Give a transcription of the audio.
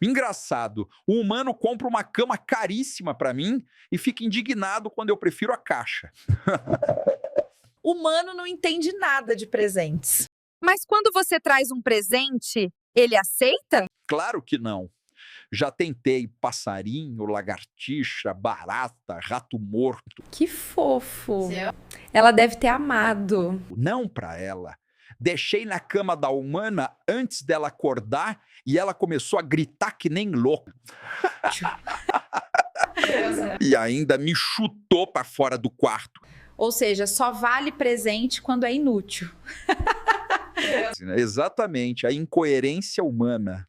Engraçado, o humano compra uma cama caríssima para mim e fica indignado quando eu prefiro a caixa. Humano não entende nada de presentes. Mas quando você traz um presente, ele aceita? Claro que não. Já tentei passarinho, lagartixa, barata, rato morto. Que fofo. Ela deve ter amado. Não para ela. Deixei na cama da humana antes dela acordar e ela começou a gritar que nem louca. E ainda me chutou para fora do quarto. Ou seja, só vale presente quando é inútil. Exatamente, a incoerência humana.